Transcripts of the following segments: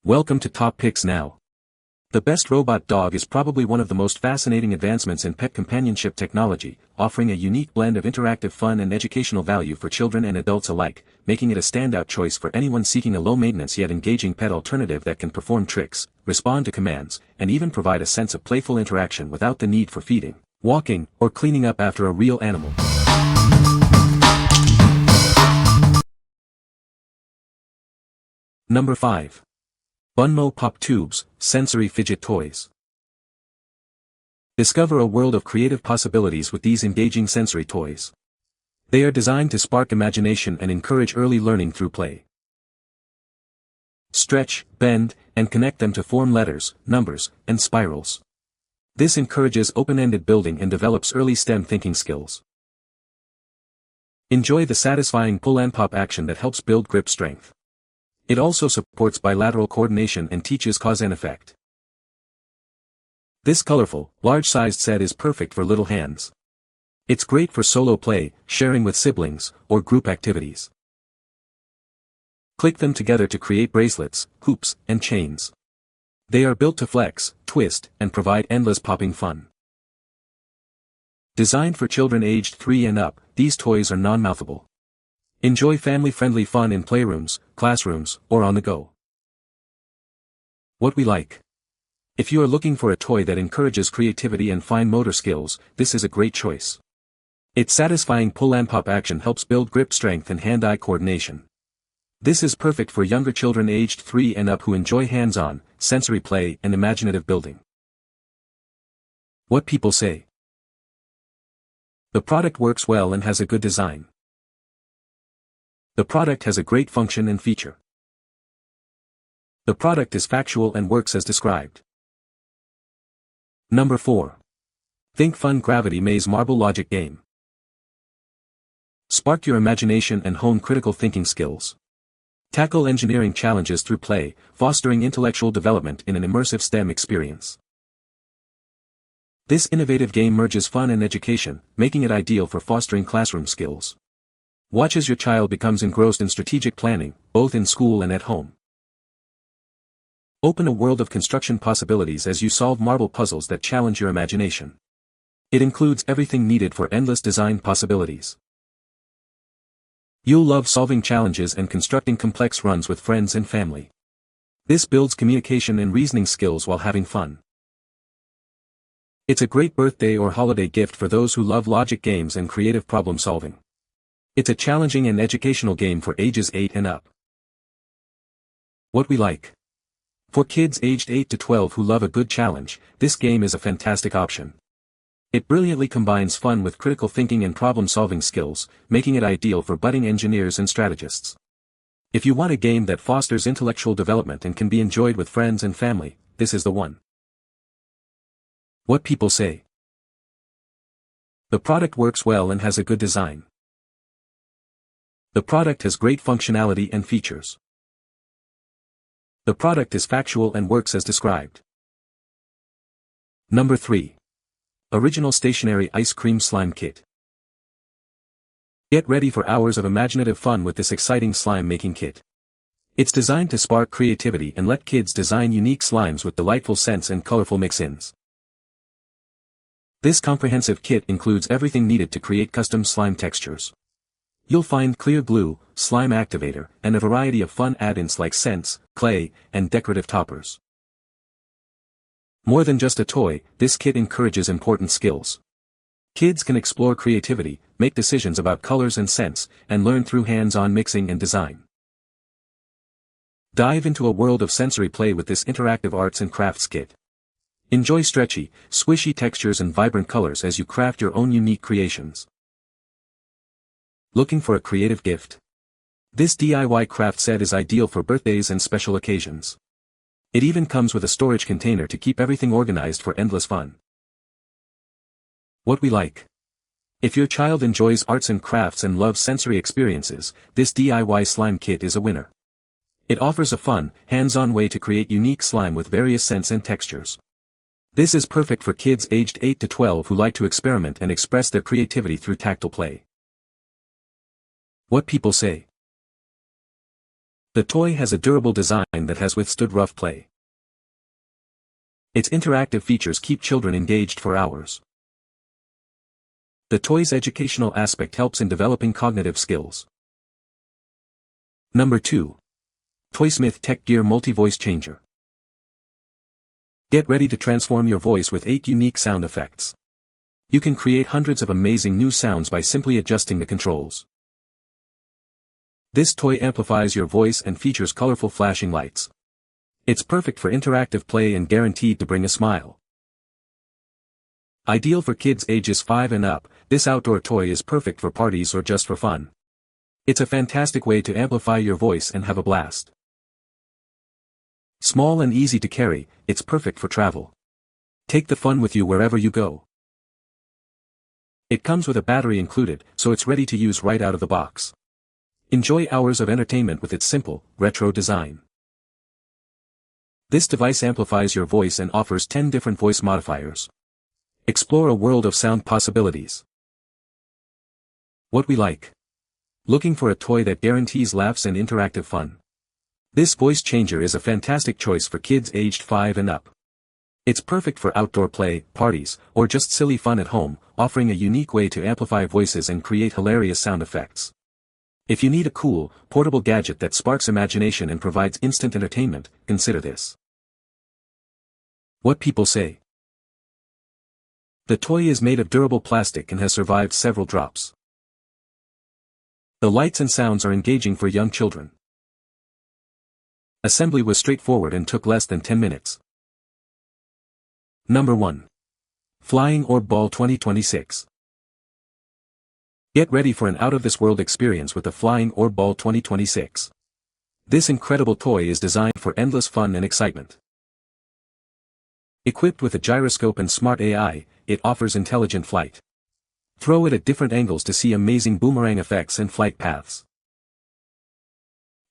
Welcome to Top Picks Now. The best robot dog is probably one of the most fascinating advancements in pet companionship technology, offering a unique blend of interactive fun and educational value for children and adults alike, making it a standout choice for anyone seeking a low-maintenance yet engaging pet alternative that can perform tricks, respond to commands, and even provide a sense of playful interaction without the need for feeding, walking, or cleaning up after a real animal. Number 5. BUNMO Pop Tubes, Sensory Fidget Toys. Discover a world of creative possibilities with these engaging sensory toys. They are designed to spark imagination and encourage early learning through play. Stretch, bend, and connect them to form letters, numbers, and spirals. This encourages open-ended building and develops early STEM thinking skills. Enjoy the satisfying pull and pop action that helps build grip strength. It also supports bilateral coordination and teaches cause and effect. This colorful, large-sized set is perfect for little hands. It's great for solo play, sharing with siblings, or group activities. Click them together to create bracelets, hoops, and chains. They are built to flex, twist, and provide endless popping fun. Designed for children aged 3 and up, these toys are non-mouthable. Enjoy family-friendly fun in playrooms, classrooms, or on the go. What we like. If you are looking for a toy that encourages creativity and fine motor skills, this is a great choice. Its satisfying pull and pop action helps build grip strength and hand-eye coordination. This is perfect for younger children aged 3 and up who enjoy hands-on, sensory play and imaginative building. What people say. The product works well and has a good design. The product has a great function and feature. The product is factual and works as described. Number 4. ThinkFun Gravity Maze Marble Logic Game. Spark your imagination and hone critical thinking skills. Tackle engineering challenges through play, fostering intellectual development in an immersive STEM experience. This innovative game merges fun and education, making it ideal for fostering classroom skills. Watch as your child becomes engrossed in strategic planning, both in school and at home. Open a world of construction possibilities as you solve marble puzzles that challenge your imagination. It includes everything needed for endless design possibilities. You'll love solving challenges and constructing complex runs with friends and family. This builds communication and reasoning skills while having fun. It's a great birthday or holiday gift for those who love logic games and creative problem solving. It's a challenging and educational game for ages 8 and up. What we like. For kids aged 8 to 12 who love a good challenge, this game is a fantastic option. It brilliantly combines fun with critical thinking and problem-solving skills, making it ideal for budding engineers and strategists. If you want a game that fosters intellectual development and can be enjoyed with friends and family, this is the one. What people say. The product works well and has a good design. The product has great functionality and features. The product is factual and works as described. Number 3. Original Stationery Ice Cream Slime Kit. Get ready for hours of imaginative fun with this exciting slime-making kit. It's designed to spark creativity and let kids design unique slimes with delightful scents and colorful mix-ins. This comprehensive kit includes everything needed to create custom slime textures. You'll find clear glue, slime activator, and a variety of fun add-ins like scents, clay, and decorative toppers. More than just a toy, this kit encourages important skills. Kids can explore creativity, make decisions about colors and scents, and learn through hands-on mixing and design. Dive into a world of sensory play with this interactive arts and crafts kit. Enjoy stretchy, squishy textures and vibrant colors as you craft your own unique creations. Looking for a creative gift? This DIY craft set is ideal for birthdays and special occasions. It even comes with a storage container to keep everything organized for endless fun. What we like. If your child enjoys arts and crafts and loves sensory experiences, this DIY slime kit is a winner. It offers a fun, hands-on way to create unique slime with various scents and textures. This is perfect for kids aged 8 to 12 who like to experiment and express their creativity through tactile play. What people say. The toy has a durable design that has withstood rough play. Its interactive features keep children engaged for hours. The toy's educational aspect helps in developing cognitive skills. Number 2. Toysmith Tech Gear Multi-Voice Changer. Get ready to transform your voice with 8 unique sound effects. You can create hundreds of amazing new sounds by simply adjusting the controls. This toy amplifies your voice and features colorful flashing lights. It's perfect for interactive play and guaranteed to bring a smile. Ideal for kids ages 5 and up, this outdoor toy is perfect for parties or just for fun. It's a fantastic way to amplify your voice and have a blast. Small and easy to carry, it's perfect for travel. Take the fun with you wherever you go. It comes with a battery included, so it's ready to use right out of the box. Enjoy hours of entertainment with its simple, retro design. This device amplifies your voice and offers 10 different voice modifiers. Explore a world of sound possibilities. What we like. Looking for a toy that guarantees laughs and interactive fun? This voice changer is a fantastic choice for kids aged 5 and up. It's perfect for outdoor play, parties, or just silly fun at home, offering a unique way to amplify voices and create hilarious sound effects. If you need a cool, portable gadget that sparks imagination and provides instant entertainment, consider this. What people say. The toy is made of durable plastic and has survived several drops. The lights and sounds are engaging for young children. Assembly was straightforward and took less than 10 minutes. Number 1. Flying Orb Ball 2026. Get ready for an out-of-this-world experience with the Flying Orb Ball 2026. This incredible toy is designed for endless fun and excitement. Equipped with a gyroscope and smart AI, it offers intelligent flight. Throw it at different angles to see amazing boomerang effects and flight paths.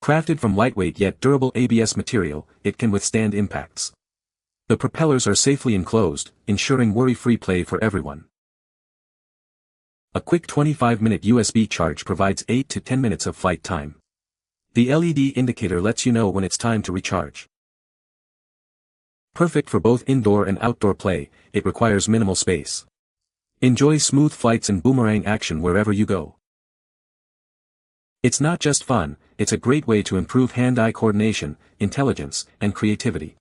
Crafted from lightweight yet durable ABS material, it can withstand impacts. The propellers are safely enclosed, ensuring worry-free play for everyone. A quick 25-minute USB charge provides 8 to 10 minutes of flight time. The LED indicator lets you know when it's time to recharge. Perfect for both indoor and outdoor play, it requires minimal space. Enjoy smooth flights and boomerang action wherever you go. It's not just fun, it's a great way to improve hand-eye coordination, intelligence, and creativity.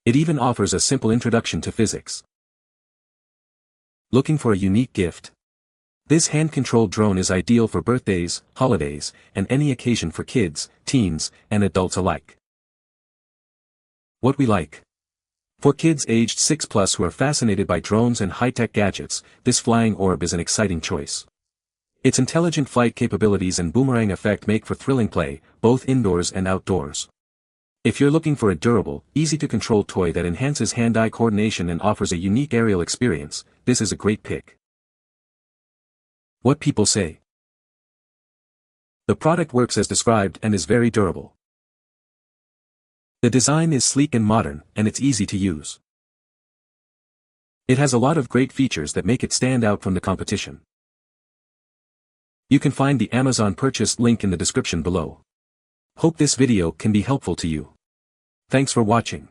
It even offers a simple introduction to physics. Looking for a unique gift? This hand-controlled drone is ideal for birthdays, holidays, and any occasion for kids, teens, and adults alike. What we like. For kids aged 6+ who are fascinated by drones and high-tech gadgets, this flying orb is an exciting choice. Its intelligent flight capabilities and boomerang effect make for thrilling play, both indoors and outdoors. If you're looking for a durable, easy-to-control toy that enhances hand-eye coordination and offers a unique aerial experience, this is a great pick. What people say. The product works as described and is very durable. The design is sleek and modern, and it's easy to use. It has a lot of great features that make it stand out from the competition. You can find the Amazon purchase link in the description below. Hope this video can be helpful to you. Thanks for watching.